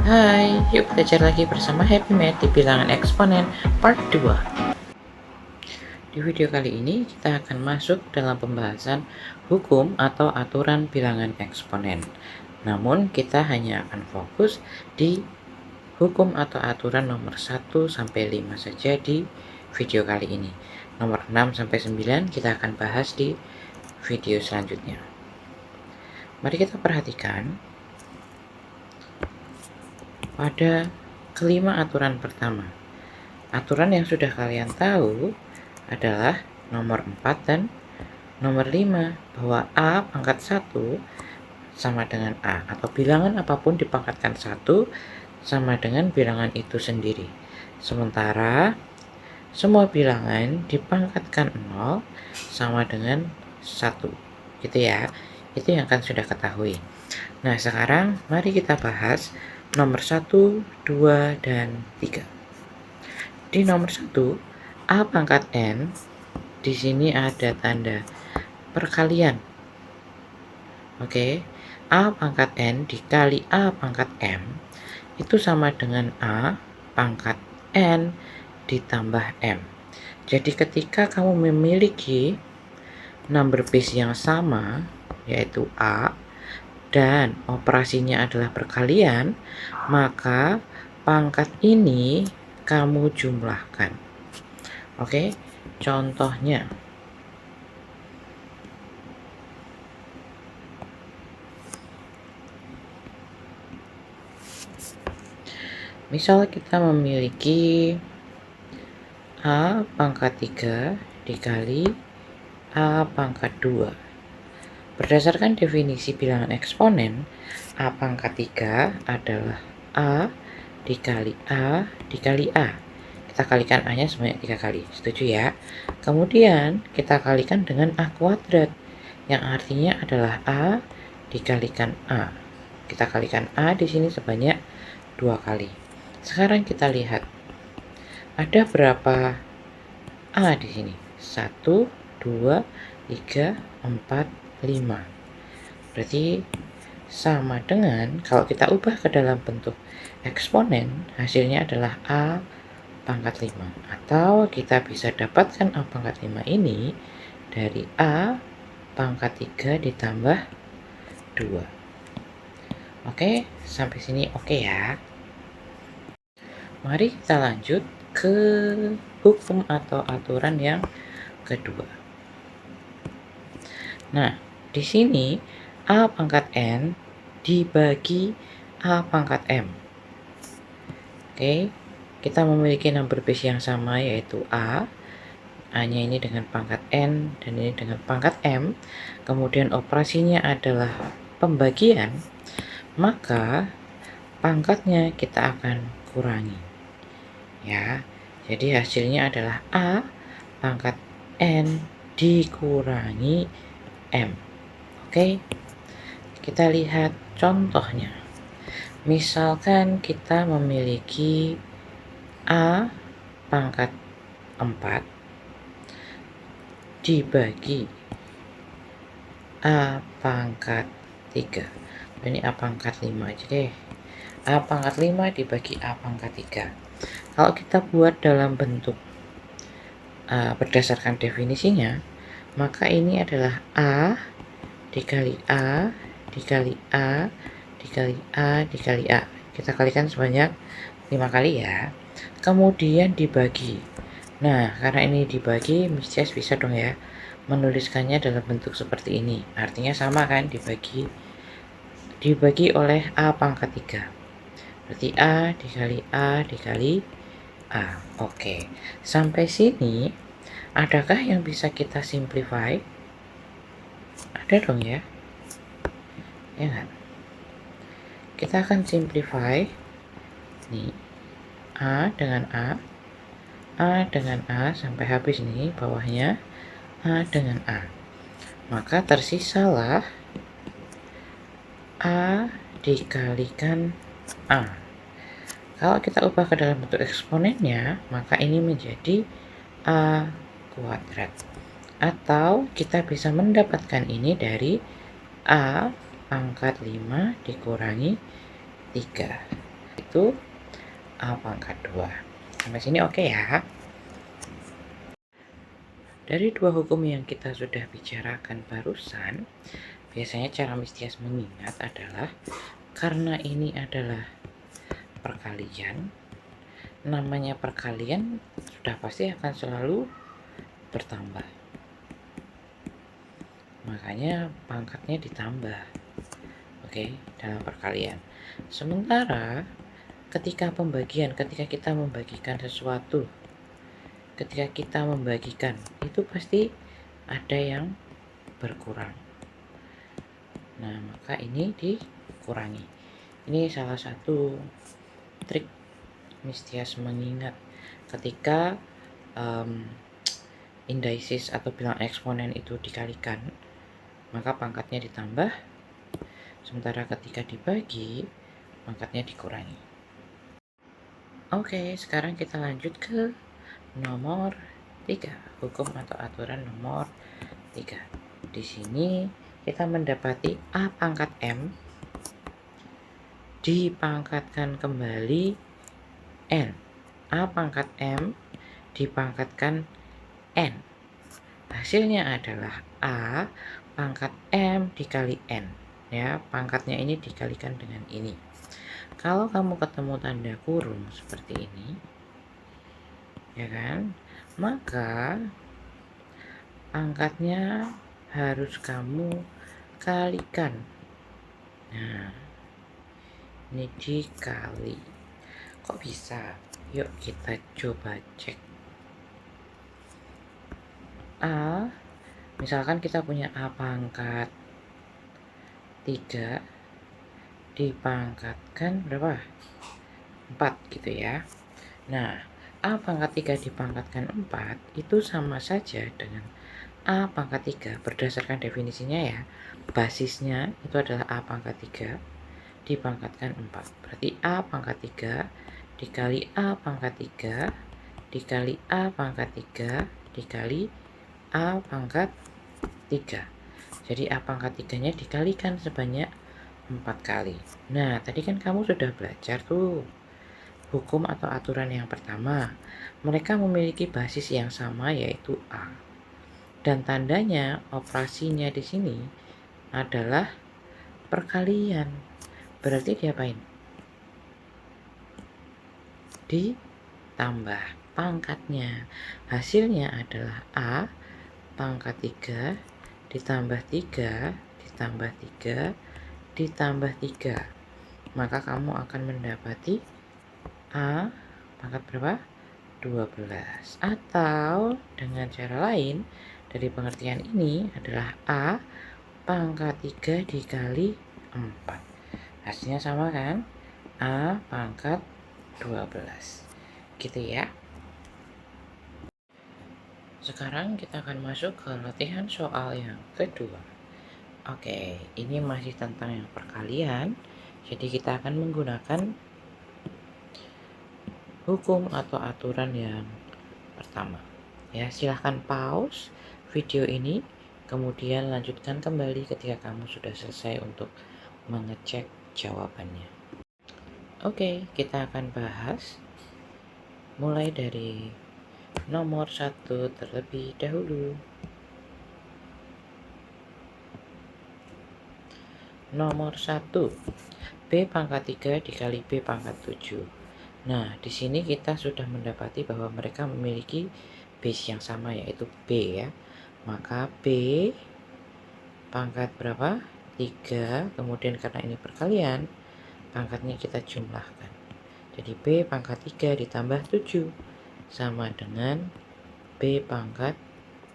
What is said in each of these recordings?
Hai, yuk belajar lagi bersama Happy Math di bilangan eksponen part 2. Di video kali ini kita akan masuk dalam pembahasan hukum atau aturan bilangan eksponen. Namun kita hanya akan fokus di hukum atau aturan nomor 1 sampai 5 saja di video kali ini. Nomor 6 sampai 9 kita akan bahas di video selanjutnya. Mari kita perhatikan pada kelima aturan pertama. Aturan yang sudah kalian tahu adalah nomor 4 dan nomor 5, bahwa A pangkat 1 sama dengan A, atau bilangan apapun dipangkatkan 1 sama dengan bilangan itu sendiri. Sementara semua bilangan dipangkatkan 0 sama dengan 1. Gitu ya. Itu yang akan sudah ketahui. Nah, sekarang mari kita bahas nomor 1, 2, dan 3. Di nomor 1, A pangkat N, di sini ada tanda perkalian. Oke, A pangkat N dikali A pangkat M itu sama dengan A pangkat N ditambah M. Jadi ketika kamu memiliki number base yang sama, yaitu A, dan operasinya adalah perkalian, maka pangkat ini kamu jumlahkan. Oke, contohnya misal kita memiliki A pangkat 3 dikali A pangkat 2. Berdasarkan definisi bilangan eksponen, A pangkat 3 adalah A dikali A dikali A. Kita kalikan A-nya sebanyak 3 kali, setuju ya? Kemudian kita kalikan dengan A kuadrat, yang artinya adalah A dikalikan A. Kita kalikan A di sini sebanyak 2 kali. Sekarang kita lihat, ada berapa A di sini? 1, 2, 3, 4, 5. Berarti sama dengan, kalau kita ubah ke dalam bentuk eksponen, hasilnya adalah A pangkat 5. Atau kita bisa dapatkan A pangkat 5 ini dari A pangkat 3 ditambah 2. Oke, sampai sini oke ya. Mari kita lanjut ke hukum atau aturan yang kedua. Nah, di sini A pangkat N dibagi A pangkat M. Oke, kita memiliki number base yang sama, yaitu A. A-nya ini dengan pangkat N dan ini dengan pangkat M. Kemudian operasinya adalah pembagian, maka pangkatnya kita akan kurangi. Ya, jadi hasilnya adalah A pangkat N dikurangi M. Oke, kita lihat contohnya. Misalkan kita memiliki A pangkat 4 dibagi A pangkat 3. Ini A pangkat 5 aja deh. A pangkat 5 dibagi A pangkat 3. Kalau kita buat dalam bentuk berdasarkan definisinya, maka ini adalah A dikali A dikali A dikali A dikali A. Kita kalikan sebanyak 5 kali ya. Kemudian dibagi. Nah, karena ini dibagi, Miss Jess bisa dong ya menuliskannya dalam bentuk seperti ini. Artinya sama kan, dibagi oleh A pangkat 3. Berarti A dikali A dikali A. Oke, sampai sini adakah yang bisa kita simplify? Ada dong ya? Ya kan? Kita akan simplify nih, A dengan A dengan A sampai habis nih bawahnya, A dengan A. Maka tersisalah A dikalikan A. Kalau kita ubah ke dalam bentuk eksponennya, maka ini menjadi A kuadrat. Atau kita bisa mendapatkan ini dari A pangkat 5 dikurangi 3. yaitu A pangkat 2. Sampai sini oke ya? Dari dua hukum yang kita sudah bicarakan barusan, biasanya cara Mistias mengingat adalah karena ini adalah perkalian, namanya perkalian sudah pasti akan selalu bertambah. Makanya pangkatnya ditambah. Oke, dalam perkalian. Sementara ketika kita membagikan sesuatu, ketika kita membagikan, itu pasti ada yang berkurang. Nah, maka ini dikurangi. Ini salah satu trik Mistias mengingat ketika indices atau bilang eksponen itu dikalikan, maka pangkatnya ditambah, sementara ketika dibagi, pangkatnya dikurangi. Oke, sekarang kita lanjut ke nomor 3, hukum atau aturan nomor 3. Di sini kita mendapati A pangkat M dipangkatkan kembali N. A pangkat M dipangkatkan N. Hasilnya adalah A pangkat M dikali N. Ya, pangkatnya ini dikalikan dengan ini. Kalau kamu ketemu tanda kurung seperti ini, ya kan, maka pangkatnya harus kamu kalikan. Nah, ini dikali. Kok bisa? Yuk kita coba cek. A, misalkan kita punya A pangkat 3 dipangkatkan berapa? 4 gitu ya. Nah, A pangkat 3 dipangkatkan 4 itu sama saja dengan A pangkat 3 berdasarkan definisinya ya. Basisnya itu adalah A pangkat 3 dipangkatkan 4. Berarti A pangkat 3 dikali A pangkat 3 dikali A pangkat 3 dikali A pangkat 3. Jadi A pangkat 3-nya dikalikan sebanyak 4 kali. Nah, tadi kan kamu sudah belajar tuh hukum atau aturan yang pertama. Mereka memiliki basis yang sama yaitu A. Dan tandanya operasinya di sini adalah perkalian. Berarti diapain? Ditambah pangkatnya. Hasilnya adalah A pangkat 3 ditambah 3 ditambah 3 ditambah 3. Maka kamu akan mendapati A pangkat berapa? 12. Atau dengan cara lain dari pengertian ini adalah A pangkat 3 dikali 4. Hasilnya sama kan? A pangkat 12. Gitu ya. Sekarang kita akan masuk ke latihan soal yang kedua. Oke, ini masih tentang yang perkalian. Jadi kita akan menggunakan hukum atau aturan yang pertama. Ya, silahkan pause video ini, kemudian lanjutkan kembali ketika kamu sudah selesai untuk mengecek jawabannya. Oke, kita akan bahas mulai dari nomor 1 terlebih dahulu. Nomor 1, B pangkat 3 dikali B pangkat 7. Nah, di sini kita sudah mendapati bahwa mereka memiliki base yang sama yaitu B ya. Maka B pangkat berapa? 3, kemudian karena ini perkalian, pangkatnya kita jumlahkan. Jadi B pangkat 3 ditambah 7 sama dengan B pangkat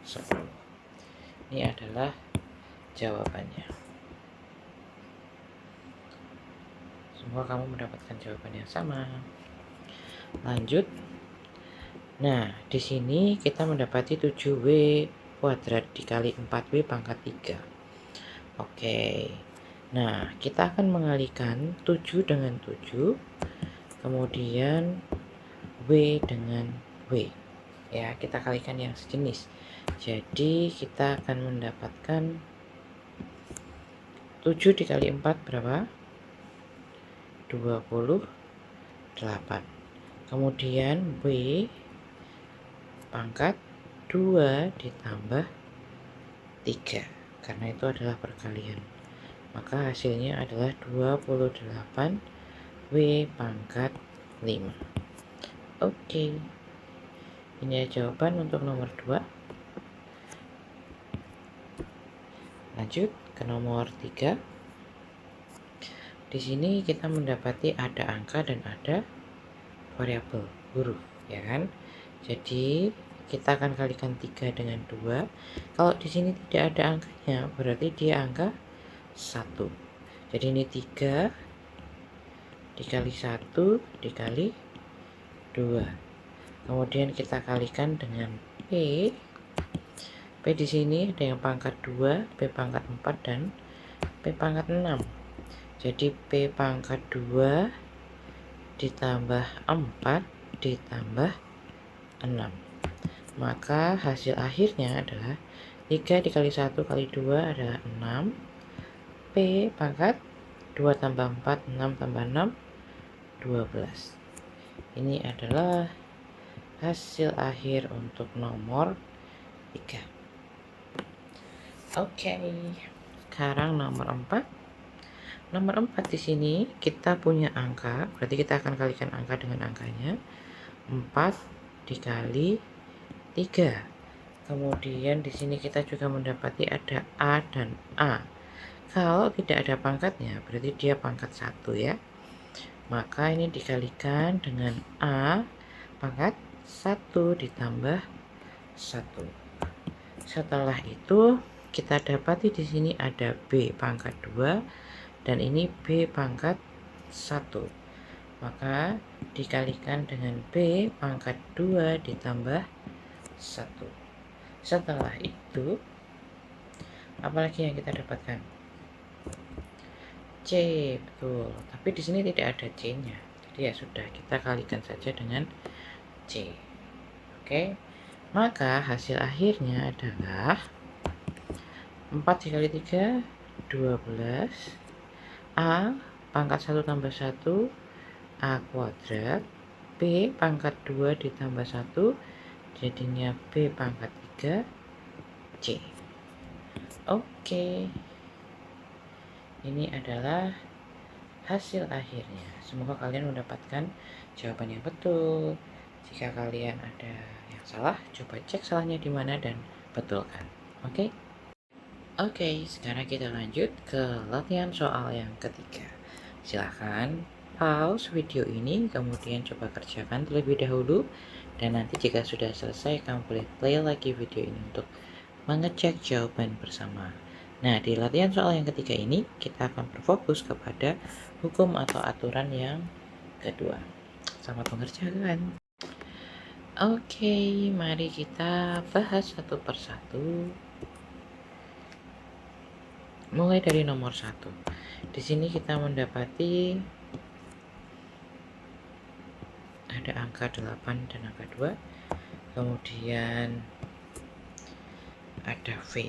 10. Ini adalah jawabannya. Semua kamu mendapatkan jawaban yang sama. Lanjut. Nah, di sini kita mendapati 7W kuadrat dikali 4W pangkat 3. Oke. Nah, kita akan mengalihkan 7 dengan 7, kemudian W dengan W. Ya, kita kalikan yang sejenis. Jadi, kita akan mendapatkan 7 dikali 4 berapa? 24. 8. Kemudian W pangkat 2 ditambah 3, karena itu adalah perkalian. Maka hasilnya adalah 28 W pangkat 5. Oke, ini jawaban untuk nomor 2. Lanjut ke nomor 3. Di sini kita mendapati ada angka dan ada variabel huruf, ya kan? Jadi kita akan kalikan 3 dengan 2. Kalau di sini tidak ada angkanya, berarti dia angka 1. Jadi ini 3 dikali 1 dikali 2. Kemudian kita kalikan dengan P. P di sini ada yang pangkat 2, P pangkat 4, dan P pangkat 6. Jadi P pangkat 2 ditambah 4 ditambah 6. Maka hasil akhirnya adalah 3 dikali 1 kali 2 adalah 6. P pangkat 2 tambah 4, 6 tambah 6, 12. Ini adalah hasil akhir untuk nomor 3. Oke, sekarang nomor 4. Nomor 4 di sini kita punya angka, berarti kita akan kalikan angka dengan angkanya. 4 dikali 3. Kemudian di sini kita juga mendapati ada A dan A. Kalau tidak ada pangkatnya, berarti dia pangkat 1 ya. Maka ini dikalikan dengan A pangkat 1 ditambah 1. Setelah itu kita dapati di sini ada B pangkat 2 dan ini B pangkat 1. Maka dikalikan dengan B pangkat 2 ditambah 1. Setelah itu apalagi yang kita dapatkan? C, betul. Tapi di sini tidak ada C-nya. Jadi ya sudah, kita kalikan saja dengan C. Oke. Maka hasil akhirnya adalah 4 dikali 3, 12. A pangkat 1 tambah 1, A kuadrat. B pangkat 2 ditambah 1, jadinya B pangkat 3, C. Oke. Ini adalah hasil akhirnya. Semoga kalian mendapatkan jawaban yang betul. Jika kalian ada yang salah, coba cek salahnya di mana dan betulkan. Oke? Oke, sekarang kita lanjut ke latihan soal yang ketiga. Silahkan pause video ini, kemudian coba kerjakan terlebih dahulu. Dan nanti jika sudah selesai, kamu boleh play lagi video ini untuk mengecek jawaban bersama. Nah, di latihan soal yang ketiga ini, kita akan berfokus kepada hukum atau aturan yang kedua. Selamat mengerjakan. Oke, mari kita bahas satu persatu. Mulai dari nomor 1. Di sini kita mendapati ada angka 8 dan angka 2. Kemudian ada V.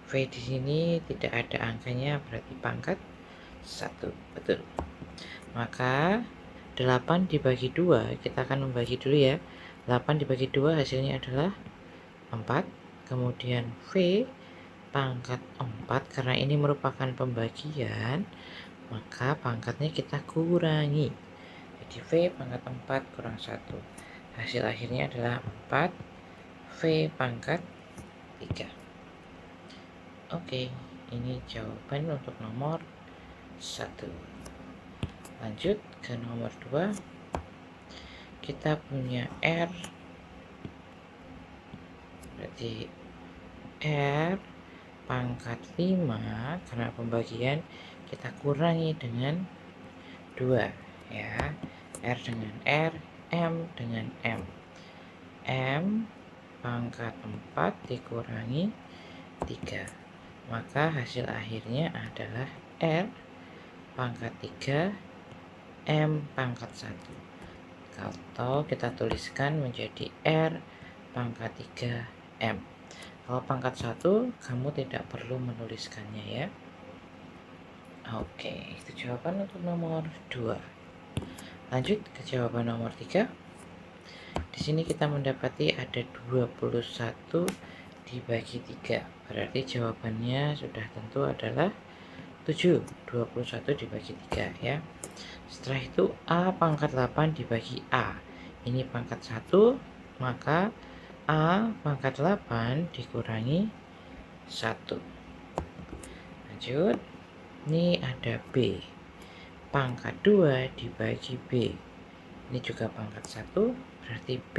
V di sini tidak ada angkanya, berarti pangkat 1. Betul. Maka 8 dibagi 2, kita akan membagi dulu ya. 8 dibagi 2 hasilnya adalah 4. Kemudian V pangkat 4, karena ini merupakan pembagian, maka pangkatnya kita kurangi. Jadi V pangkat 4 kurang 1. Hasil akhirnya adalah 4 V pangkat 3. Oke, ini jawaban untuk nomor 1. Lanjut ke nomor 2. Kita punya R, berarti R pangkat 5, karena pembagian kita kurangi dengan 2 ya. R dengan R, M dengan M. M pangkat 4 dikurangi 3. Maka hasil akhirnya adalah R pangkat 3, M pangkat 1. Atau kita tuliskan menjadi R pangkat 3, M. Kalau pangkat 1, kamu tidak perlu menuliskannya ya. Oke, itu jawaban untuk nomor 2. Lanjut ke jawaban nomor 3. Di sini kita mendapati ada 21 dibagi 3. Berarti jawabannya sudah tentu adalah 7. 21 dibagi 3 ya. Setelah itu A pangkat 8 dibagi A. Ini pangkat 1, maka A pangkat 8 dikurangi 1. Lanjut. Ini ada B. Pangkat 2 dibagi B. Ini juga pangkat 1, berarti B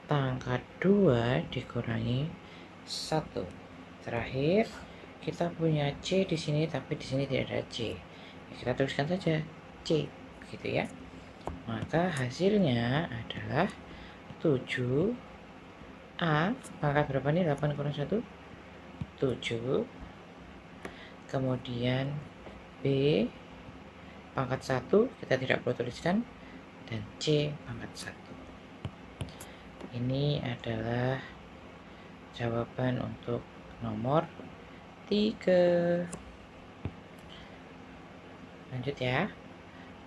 pangkat 2 dikurangi 1. Terakhir, kita punya C di sini, tapi di sini tidak ada C. Kita tuliskan saja C, begitu ya. Maka hasilnya adalah 7. A pangkat berapa nih? 8 kurang 1? 7. Kemudian B pangkat 1 kita tidak perlu tuliskan, dan C pangkat 1. Ini adalah jawaban untuk nomor 3. Lanjut ya.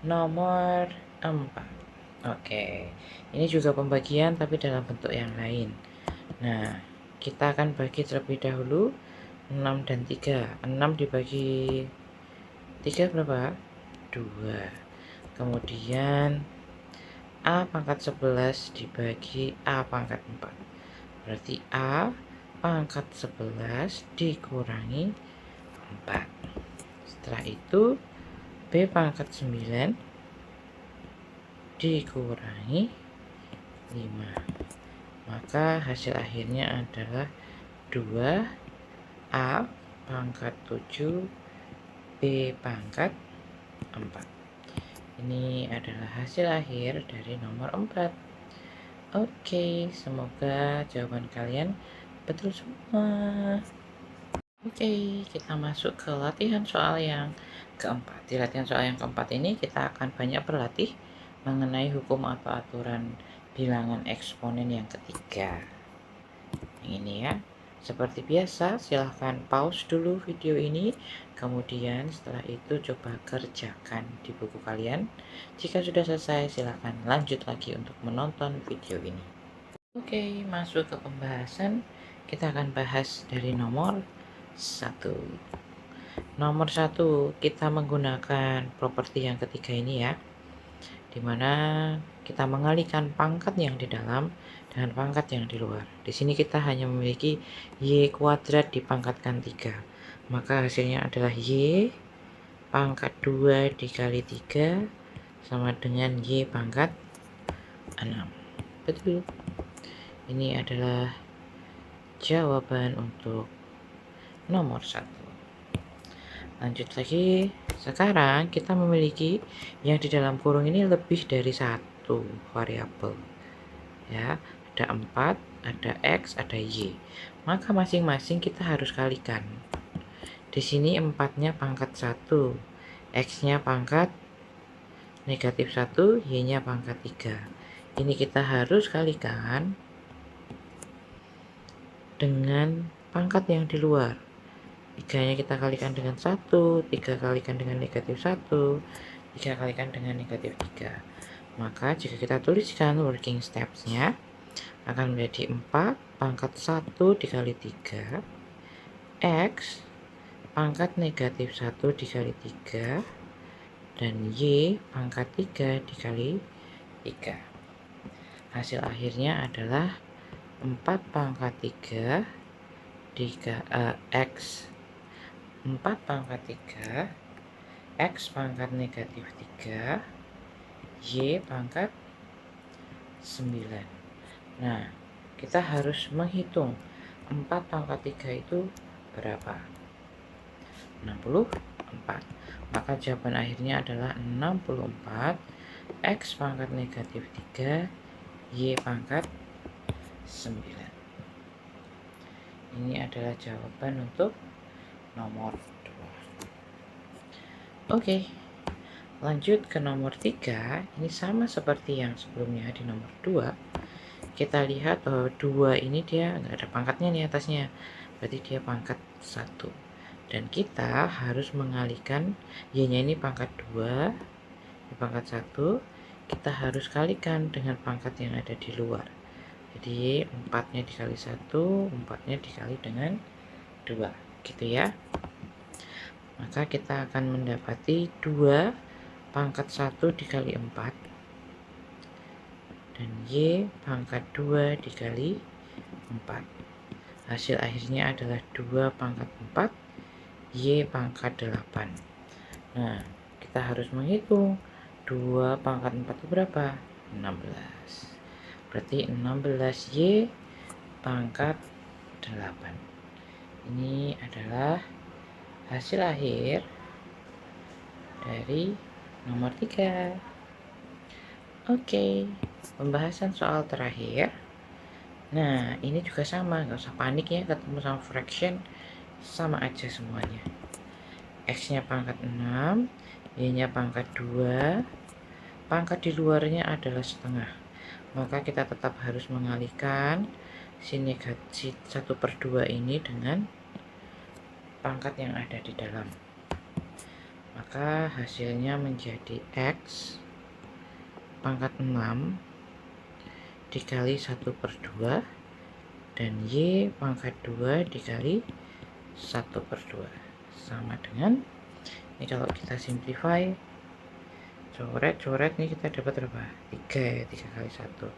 Nomor 4. Oke. Ini juga pembagian tapi dalam bentuk yang lain. Nah, kita akan bagi terlebih dahulu 6 dan 3. 6 dibagi 3 berapa? 2. Kemudian A pangkat 11 dibagi A pangkat 4. Berarti A pangkat 11 dikurangi 4. Setelah itu B pangkat 9 dikurangi 5. Maka hasil akhirnya adalah 2. A pangkat 7 B pangkat 4. Ini adalah hasil akhir dari nomor 4. Oke, semoga jawaban kalian betul semua. Oke, kita masuk ke latihan soal yang keempat. Di latihan soal yang keempat ini kita akan banyak berlatih mengenai hukum atau aturan bilangan eksponen yang ketiga. Yang ini ya. Seperti biasa, silahkan pause dulu video ini, kemudian setelah itu coba kerjakan di buku kalian. Jika sudah selesai, silahkan lanjut lagi untuk menonton video ini. Oke, masuk ke pembahasan. Kita akan bahas dari nomor 1. Nomor 1, kita menggunakan properti yang ketiga ini ya, dimana kita mengalihkan pangkat yang di dalam dengan pangkat yang di luar. Di sini kita hanya memiliki Y kuadrat dipangkatkan 3. Maka hasilnya adalah Y pangkat 2 dikali 3 sama dengan Y pangkat 6. Betul. Ini adalah jawaban untuk nomor 1. Lanjut lagi. Sekarang kita memiliki yang di dalam kurung ini lebih dari 1 variabel. Ya, ada 4, ada X, ada Y. Maka masing-masing kita harus kalikan. Di sini 4-nya pangkat 1, X-nya pangkat negatif 1, Y-nya pangkat 3. Ini kita harus kalikan dengan pangkat yang di luar. 3-nya kita kalikan dengan 1, 3 kalikan dengan negatif 1, 3 kalikan dengan negatif 3. Maka jika kita tuliskan working steps-nya, akan menjadi 4 pangkat 1 dikali 3 X pangkat negatif 1 dikali 3 dan Y pangkat 3 dikali 3. Hasil akhirnya adalah 4 pangkat 3 X 4 pangkat 3 X pangkat negatif 3 Y pangkat 9. Nah, kita harus menghitung 4 pangkat 3 itu berapa? 64. Maka jawaban akhirnya adalah 64 X pangkat negatif 3 Y pangkat 9. Ini adalah jawaban untuk nomor 2. Oke, lanjut ke nomor 3. Ini sama seperti yang sebelumnya di nomor 2. Kita lihat bahwa 2 ini dia nggak ada pangkatnya nih atasnya, berarti dia pangkat 1. Dan kita harus mengalihkan Y-nya ini pangkat 2, di pangkat 1 kita harus kalikan dengan pangkat yang ada di luar. Jadi 4-nya dikali 1, 4-nya dikali dengan 2, gitu ya. Maka kita akan mendapati 2 pangkat 1 dikali 4 dan Y pangkat 2 dikali 4. Hasil akhirnya adalah 2 pangkat 4 Y pangkat 8. Nah, kita harus menghitung 2 pangkat 4 itu berapa? 16. Berarti 16 Y pangkat 8. Ini adalah hasil akhir dari nomor 3. Oke, pembahasan soal terakhir. Nah, ini juga sama, nggak usah panik ya, ketemu sama fraction sama aja semuanya. X-nya pangkat 6, Y-nya pangkat 2, pangkat di luarnya adalah setengah. Maka kita tetap harus mengalihkan si negatif 1/2 ini dengan pangkat yang ada di dalam. Maka hasilnya menjadi X pangkat 6 dikali 1/2 dan Y pangkat 2 dikali 1/2 sama dengan, ini kalau kita simplify, coret nih, kita dapat berapa? 3 ya, 3 kali 1,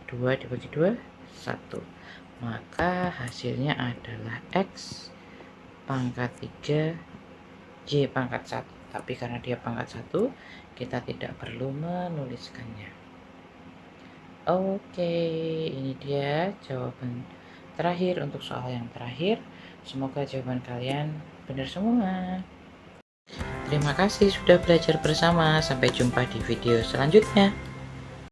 2 dibagi 2, 1. Maka hasilnya adalah X pangkat 3 Y pangkat 1. Tapi karena dia pangkat 1, kita tidak perlu menuliskannya. Oke, ini dia jawaban terakhir untuk soal yang terakhir. Semoga jawaban kalian benar semua. Terima kasih sudah belajar bersama. Sampai jumpa di video selanjutnya.